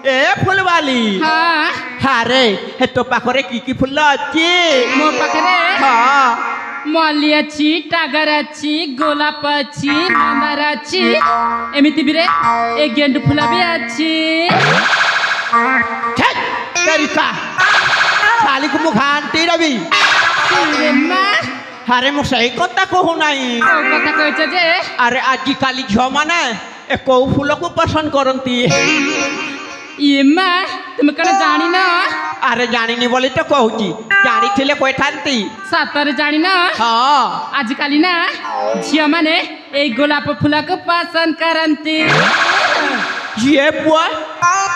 ए फुलवाली हाँ अरे हे तो पाखरे की फुल अच्छी मो पाखरे हाँ मल्ली अच्छी टागर अच्छी गोलाप अच्छी मंदार अच्छी एमिति बिरे ए गेंडु फुला भी अच्छी छे तेरिका खाली को मुखांती रवि रे माँ अरे मु सही कथा कहू नहीं कथा कहछ जे अरे आजि काली झियो माने ए को फूल को पसंद करंती ये माँ तुम कण जानी ना अरे जानिनी बोली तो कहूची जानी थिले कोई ठानती सतर जानी ना हाँ आजकल ना झियो माने ए गोलाप फूला को पसंद करंती ये बुआ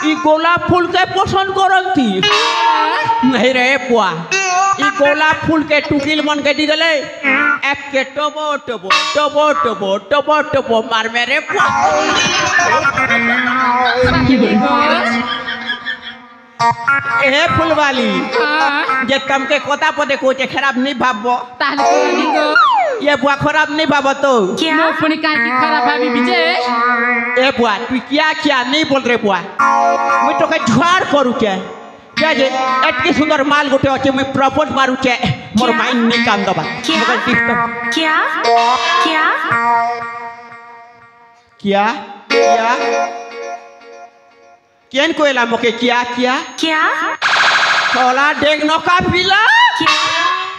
ई गोलाप फूल के पसंद करंती नहीं रे बुआ ई गोलाप फूल के टुकिल मन के दी देले एक के टबो टबो टबो टबो टबो टबो मार मेरे बुआ ए फुलवाली जे तम के कोता पदे कोचे खराब नहीं भाबो ताहले कोनी गो ये बुआ खराब नहीं भाबो तो नो पुनी काई की खराब भाभी बिजे ए बुआ तू क्या क्या नहीं बोल रे बुआ मैं तो के झाड़ करू के क्या जे एटके सुंदर माल गोटे अच्छे मैं प्रपोज मारू के मोर माइंड नहीं काम दबा क्या क्या क्या क्या क्या केन कोयला मोके क्या क्या क्या सोला डेग नका पिला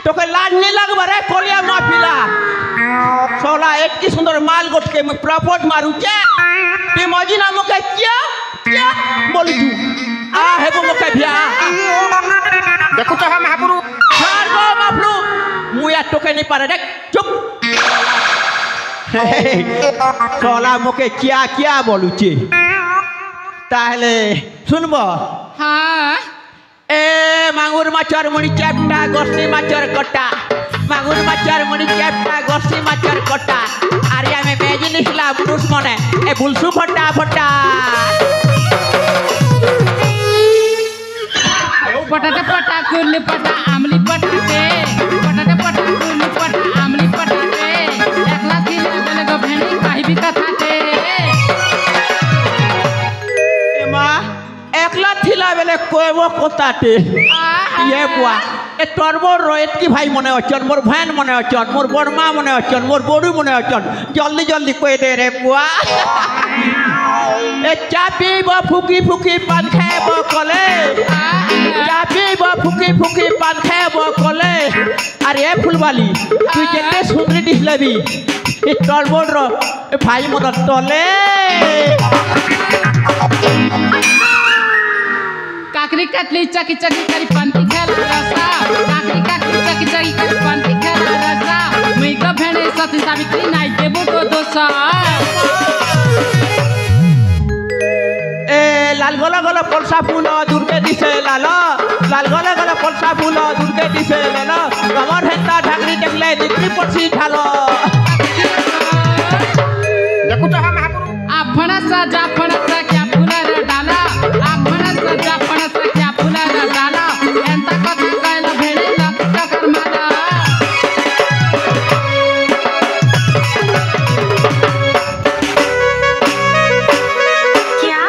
तो के लाज नहीं लगबा रे कोलिया मा पिला सोला एटके सुंदर माल गोट के मैं प्रपोज मारू के ते मजिना मोके क्या क्या बोल तू आ है वो मोके बिया देखो तो हम महापुरु हार गो माफलू मुया टोके नहीं पारे देख चुप सोला मोके क्या क्या बोलू ची ताहले सुनबो हाँ ए मांगुर माचर मुनि चैप्टा गोस्ती माचर कट्टा मांगुर माचर मुनि चैप्टा गोस्ती माचर कट्टा आरिया में मेजिन इसला पुरुष मने ए बुलसु फटा फटा पटाटे पटा कुल्ली पटा आमली पटाटे पटाटे पटा कुल्ली पटा आमली पटाटे एकला थी लेले गो भेंडी काहि भी कथाटे ए मां एकला थिला बेले कोएबो कोताटे ये बुआ ए तोरबो रोयत की भाई मने अचन मोर भान मने अचन मोर बड़मा मने अचन मोर बोडू मने अचन जल्दी जल्दी कोई दे रे बुआ ए चापी बो फुकी फुकी पान खाबो कले चापी बो फुकी फुकी पान खाबो कले अरे ए फुलवाली तू जेते सुंदरी दिसलेबी ए तोरबो रो ए भाई मत तले काकरी काटली चकी चकी करी पंती खेला रसा काकरी काटली चकी चकी करी पंती खेला रसा मैं को भेंडी सती सावित्री नाई देबो तो दोसा ए लाल गोला गोला पलसा फूल दुर्गे दिसे लाल लाल गोला गोला पलसा फूल दुर्गे दिसे लाल कमर हेता ढाकरी देखले दिकरी पछी ढालो देखो तो हम महापुरु आपणा सा जापणा सा क्या फुला रे डाला आपणा सा जापणा सा क्या फुला रे डाला एंता कथा कहला भेंडी लक टकर माला क्या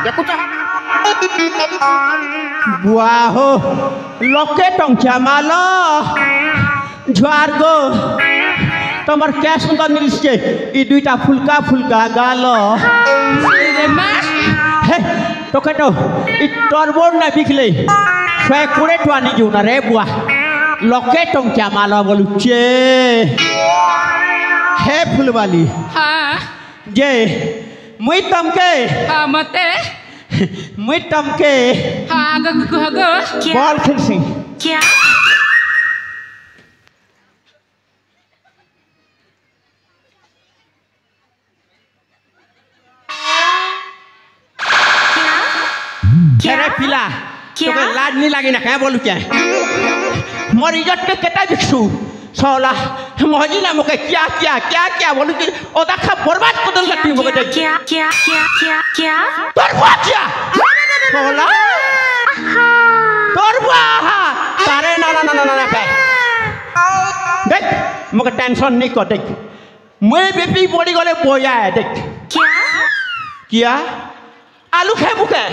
देखो तो हम बुआ हो लोके टंकिया मालो झुआर गो तमर क्या सुंदर निलिसके ई दुईटा फुलका फुलका गालो रे माँ हे तो कटो ई तोरबोर ना बिखले Saya kure tuani juna rebuah. Loket tong camala boluce. He Phulwali. हाँ Je. Mui tamke. हाँ मते Mui tamke. हाँ गग क्या Ball khilsi. क्या Kere pila. क्या? Toke laaj ni lagi na kaya bolu kya. Morijat ke keta biksu. Sola. Moji na moke kya bolu ki. Oda kha borbat kodol lati moke dek. क्या क्या क्या क्या क्या Torbuah kya. Sola. Torbuah. Tare na kaya. Dek. Moke tension ni ko dek. Mui bepi body gole boya hai dek. क्या Kya? Alu khebu ke?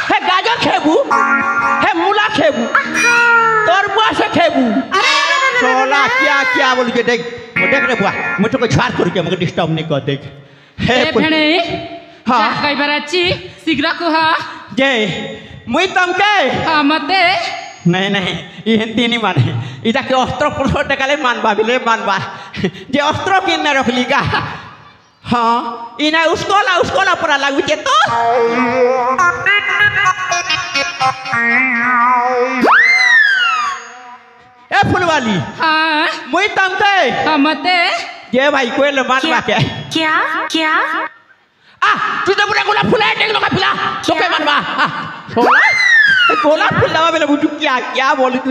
He gajar khebu? He mula khebu? Torbuah se khebu? Sola kya bolu ke dek. Mo dek re buah. Mo to ko chhar kar ke mo disturb ni ko dek. ए भेणे हाँ। जा कई बार अच्छी सिगरा को हाँ Je. Mui tamke. हाँ मते नहीं ये हिंदी नहीं माने इधर के अस्त्र पुरुष टकले मानबा बिले मानबा जे अस्त्र किन रखली का हाँ इना उसको ला परा लागू के तो ए फुलवाली हाँ मुई तमते हाँ मते जे भाई कोई ले मानबा के क्या क्या आ तू तो पूरा गोला फुला देख लो का फुला तो के मानबा सोला गोला फुला बेले बुझू क्या बोली तू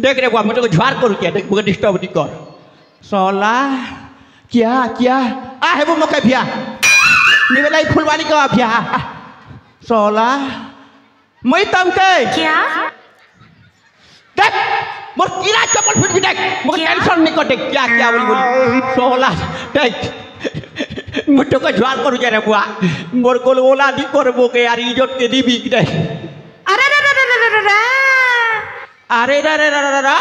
देख रे बुआ मुझे को झाड़ करू क्या देख मुझे डिस्टर्ब नहीं कर सोला क्या आ है वो मौके भैया निवेला फुलवाली का भैया सोला मैं तमके क्या देख मोर कीड़ा चप्पल फिट भी देख मुझे टेंशन नहीं कर देख क्या बोली सोला देख मुझे को झाड़ करू क्या रे बुआ मोर गोल ओला नहीं कर बोके यार इज्जत के दी भी देख अरे रे रे रे रे रे रे अरे रा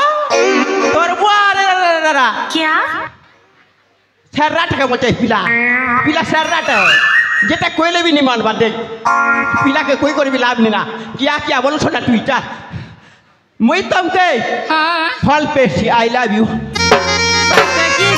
तोर बुआ अरे रा क्या सर्राट के मोचे पिला सर्राट है जेटा कोयले भी नहीं मानबा देख पिला के कोई भी लाभ नहीं ना क्या बोलो छोटा ट्विटर मुई तमके हाँ फल पेशी आई लव यू सकी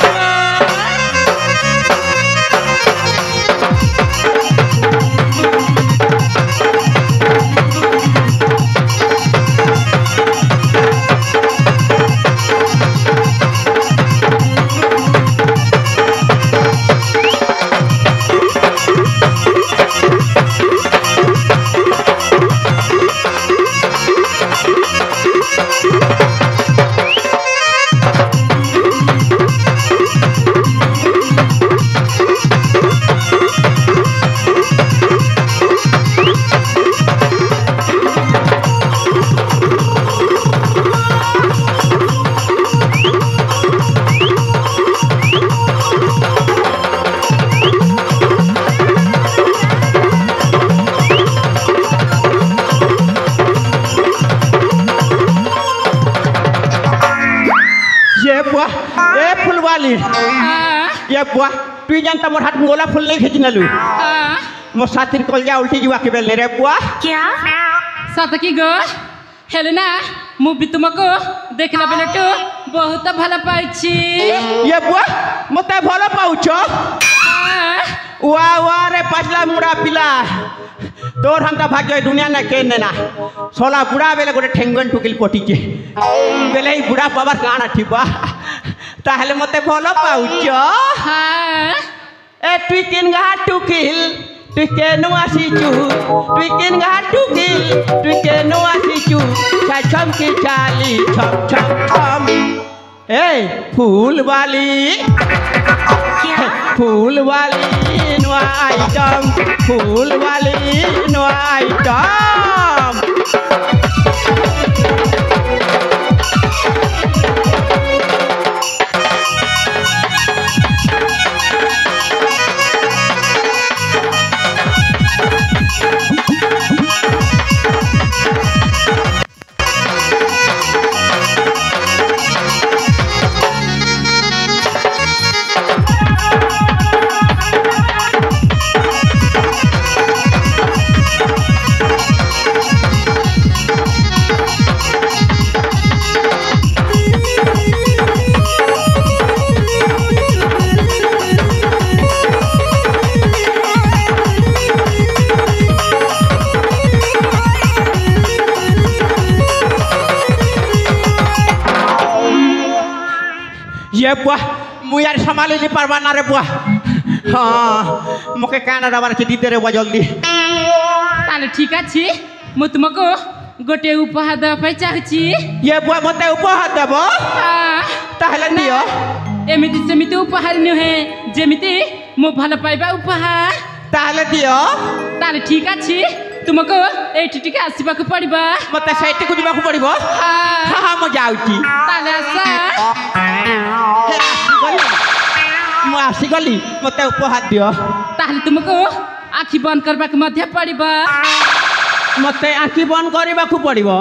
को ए फुलवाली हाँ ये बुआ तू जानता मोर हाथ में गोला फूल नहीं खींच नलू हाँ मोर साथी कल जा उल्टी जुआ के बेल रे बुआ क्या सतकी गो हेलेना मुझे तुमको देखला बेले तो बहुत भला पाइछि ये बुआ मते भलो पाउछ हाँ वाह रे पछला मुड़ा पिला तोर हम तो भाग्य दुनिया ना के ना सोला बुढ़ा बेले गोटे ठेंगन टुकिल कोटी के बेले ही बुढ़ा पावर काना थिबा ताहले मते भलो पाउछ हाँ ए तुई किन गा टुकिल तुई के नो आसीचू तुई किन गा टुकिल तुई के नो आसीचू छम की चाली छम ए फूलवाली क्या फूलवाली नो आइटम फूलवाली नो आइटम ये बुआ मुई यार संभाली नहीं पारबा ना रे बुआ हाँ मुके काना दबार के दीते रे बुआ जल्दी ताले ठीक আছে মু তোমাকে গোটে উপহার দেওয়া পাই চাহুছি ये बुआ मते उपहार देबो ताहले दियो এমিতি সেমিতি উপহার নুহে যেমিতি মু ভালো পাইবা উপহার ताहले दियो তাহলে ঠিক আছে তোমাকে এইটি টিকে আসিবাকে পড়িবা मते सेठी को दिबा को पड़िबो हां हां मु जाउची তাহলে আসা मु आसी गली मते उपहार दियो তাহলে তোমাকে আখি বন্ধ করবাকে মধ্যে পড়িবা मते आखि बंद करबा को पड़िबो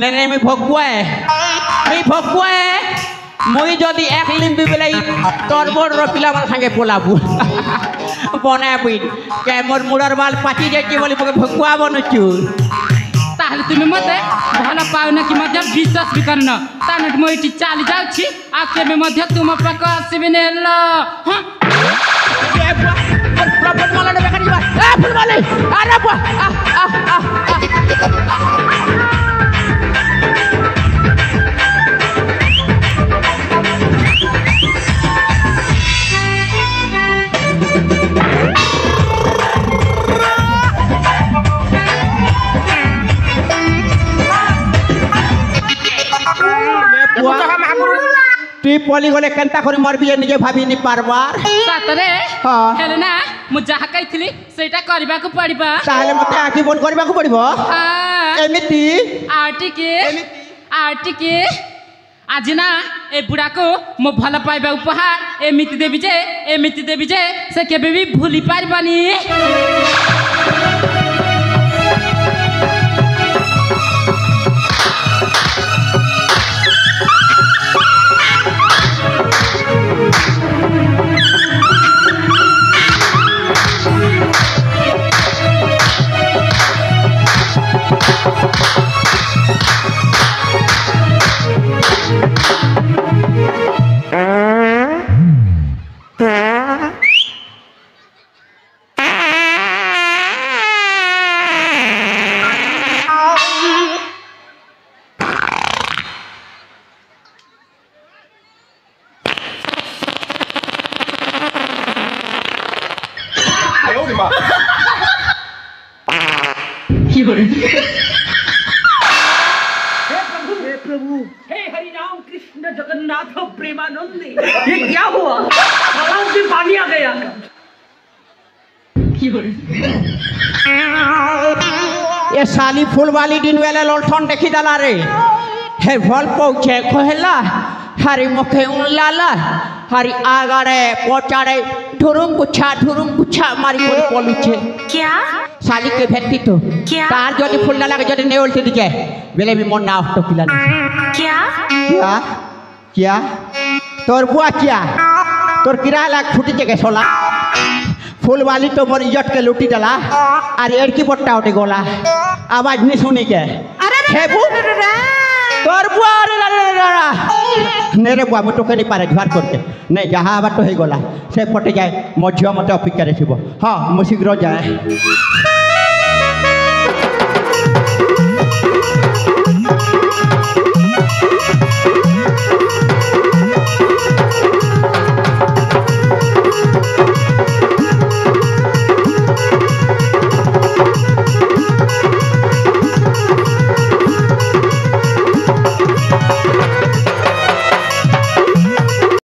नहीं नहीं मैं भगुए मुई जदि एक लिम्बी बेले तोर मोर रपिला माल संगे पोलाबू बनाबी के मोर मुड़र बाल पाची जाइए बोली मगे भगुआ बनचु তাহলে তুমি মতে ভালো পাও না কি মধ্যে বিশ্বাস বি করন তাহলে মই এটি চালি যাচ্ছি আর কেবে মধ্যে তোমার পাক আসবে নেল হ্যাঁ ए बुआ और प्रॉपर माला ने बेकार जीवा ए फुल माले अरे बुआ তুই পলি গলে কেনতা করে মরবি নিজে ভাবি নি পারবার সাতরে হ্যাঁ হেলে না মু যাহা কইছিলি সেটা করিবাকু পড়িবা তাহলে মতে আখি বন্ধ করবাকু পড়িব হ্যাঁ এমিতি আর টিকে আজি না এই বুড়াকু মো ভাল পাইবা উপহার এমিতি দেবি যে সে কেবে বি ভুলি পারবানি हे हरि राम कृष्ण जगन्नाथ प्रेमानंदी ये क्या हुआ गलाव से पानी आ गया ये साली फूल वाली दिन वेले लोलठन देखी दला रे हे भल पहुंचे कहला हरी मुखे उनलाला हरी आगाड़े पोचाड़े ढुरुम गुच्छा मारी कोरी पलुचे क्या साली के भेटी तो क्या? तार जदि फूल डाला के जदि ने उल्टी दिखे बेले भी मन ना तो पिला क्या तोर बुआ क्या तोर किराया लाग फुटी के सोला फूल वाली तो मोर इज्जत के लूटी डाला और एड़ की बट्टा उठे गोला आवाज नहीं सुनी के हे बु तोर बुआ नेरे बुआ मुटो के नहीं पारे झुआर करके नहीं जहाँ आवाज तो है गोला से पटे जाए मझिया मत अपेक्षा रखिब हाँ मु शीघ्र जाए